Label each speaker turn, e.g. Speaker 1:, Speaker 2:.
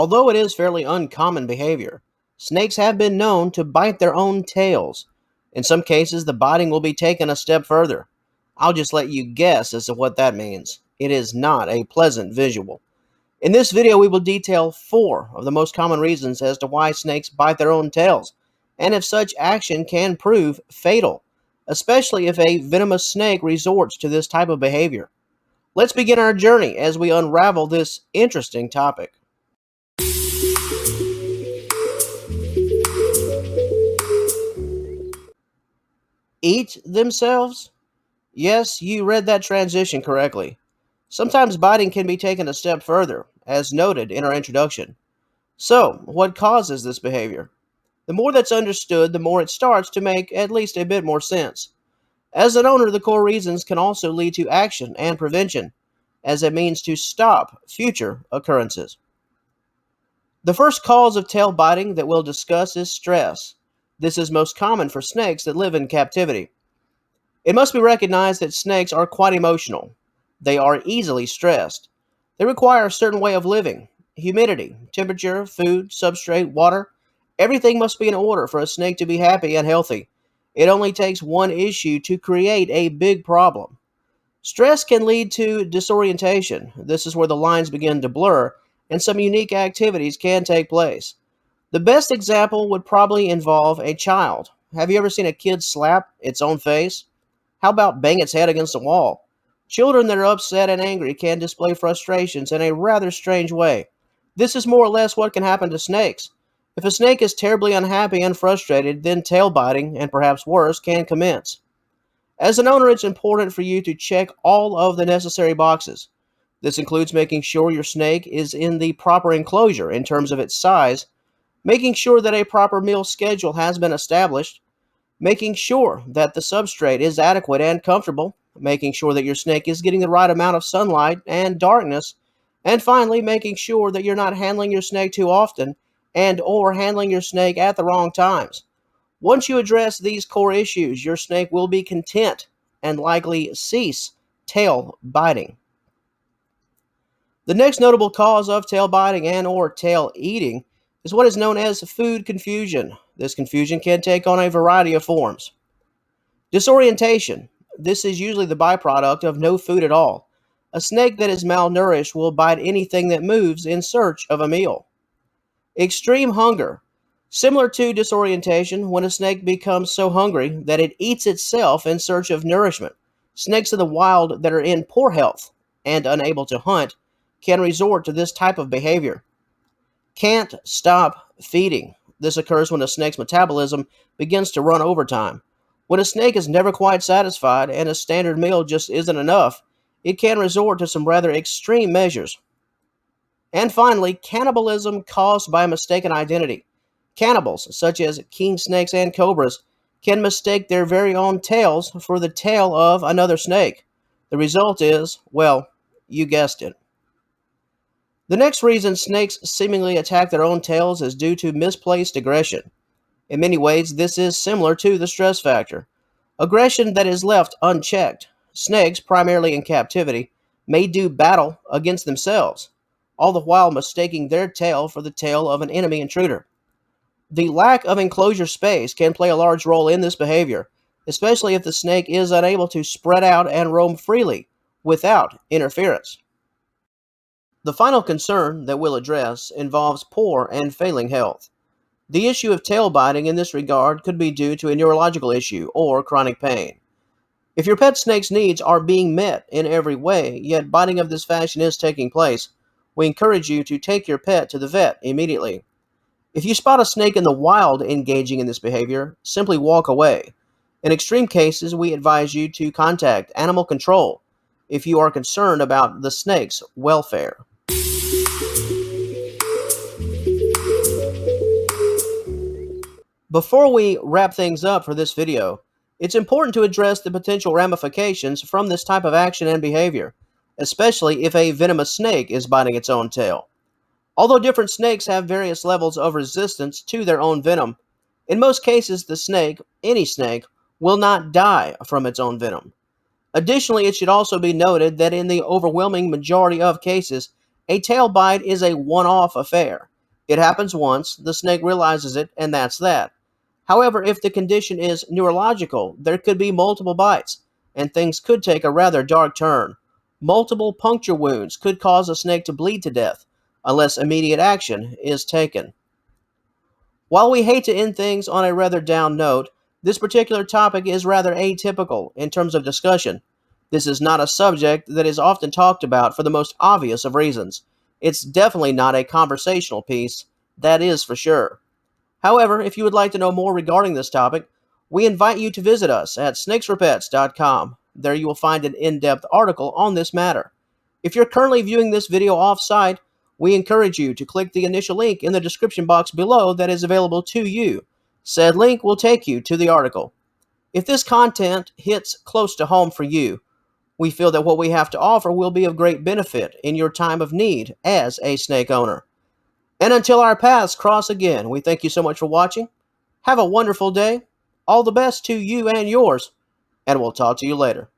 Speaker 1: Although it is fairly uncommon behavior, snakes have been known to bite their own tails. In some cases, the biting will be taken a step further. I'll just let you guess as to what that means. It is not a pleasant visual. In this video, we will detail 4 of the most common reasons as to why snakes bite their own tails, and if such action can prove fatal, especially if a venomous snake resorts to this type of behavior. Let's begin our journey as we unravel this interesting topic. Eat themselves? Yes, you read that transition correctly. Sometimes biting can be taken a step further, as noted in our introduction. So, what causes this behavior? The more that's understood, the more it starts to make at least a bit more sense. As an owner, the core reasons can also lead to action and prevention, as a means to stop future occurrences. The first cause of tail biting that we'll discuss is stress. This is most common for snakes that live in captivity. It must be recognized that snakes are quite emotional. They are easily stressed. They require a certain way of living. Humidity, temperature, food, substrate, water, everything must be in order for a snake to be happy and healthy. It only takes one issue to create a big problem. Stress can lead to disorientation. This is where the lines begin to blur, and some unique activities can take place. The best example would probably involve a child. Have you ever seen a kid slap its own face? How about bang its head against a wall? Children that are upset and angry can display frustrations in a rather strange way. This is more or less what can happen to snakes. If a snake is terribly unhappy and frustrated, then tail biting, and perhaps worse, can commence. As an owner, it's important for you to check all of the necessary boxes. This includes making sure your snake is in the proper enclosure in terms of its size, making sure that a proper meal schedule has been established, making sure that the substrate is adequate and comfortable, making sure that your snake is getting the right amount of sunlight and darkness, and finally, making sure that you're not handling your snake too often and or handling your snake at the wrong times. Once you address these core issues, your snake will be content and likely cease tail biting. The next notable cause of tail biting and or tail eating is what is known as food confusion. This confusion can take on a variety of forms. Disorientation. This is usually the byproduct of no food at all. A snake that is malnourished will bite anything that moves in search of a meal. Extreme hunger. Similar to disorientation, when a snake becomes so hungry that it eats itself in search of nourishment. Snakes in the wild that are in poor health and unable to hunt can resort to this type of behavior. Can't stop feeding. This occurs when a snake's metabolism begins to run overtime. When a snake is never quite satisfied and a standard meal just isn't enough, it can resort to some rather extreme measures. And finally, cannibalism caused by mistaken identity. Cannibals, such as king snakes and cobras, can mistake their very own tails for the tail of another snake. The result is, well, you guessed it. The next reason snakes seemingly attack their own tails is due to misplaced aggression. In many ways, this is similar to the stress factor. Aggression that is left unchecked. Snakes, primarily in captivity, may do battle against themselves, all the while mistaking their tail for the tail of an enemy intruder. The lack of enclosure space can play a large role in this behavior, especially if the snake is unable to spread out and roam freely without interference. The final concern that we'll address involves poor and failing health. The issue of tail biting in this regard could be due to a neurological issue or chronic pain. If your pet snake's needs are being met in every way, yet biting of this fashion is taking place, we encourage you to take your pet to the vet immediately. If you spot a snake in the wild engaging in this behavior, simply walk away. In extreme cases, we advise you to contact animal control if you are concerned about the snake's welfare. Before we wrap things up for this video, it's important to address the potential ramifications from this type of action and behavior, especially if a venomous snake is biting its own tail. Although different snakes have various levels of resistance to their own venom, in most cases the snake, any snake, will not die from its own venom. Additionally, it should also be noted that in the overwhelming majority of cases, a tail bite is a one-off affair. It happens once, the snake realizes it, and that's that. However, if the condition is neurological, there could be multiple bites, and things could take a rather dark turn. Multiple puncture wounds could cause a snake to bleed to death, unless immediate action is taken. While we hate to end things on a rather down note, this particular topic is rather atypical in terms of discussion. This is not a subject that is often talked about for the most obvious of reasons. It's definitely not a conversational piece, that is for sure. However, if you would like to know more regarding this topic, we invite you to visit us at snakesforpets.com. There you will find an in-depth article on this matter. If you're currently viewing this video off-site, we encourage you to click the initial link in the description box below that is available to you. Said link will take you to the article. If this content hits close to home for you, we feel that what we have to offer will be of great benefit in your time of need as a snake owner. And until our paths cross again, we thank you so much for watching. Have a wonderful day. All the best to you and yours, and we'll talk to you later.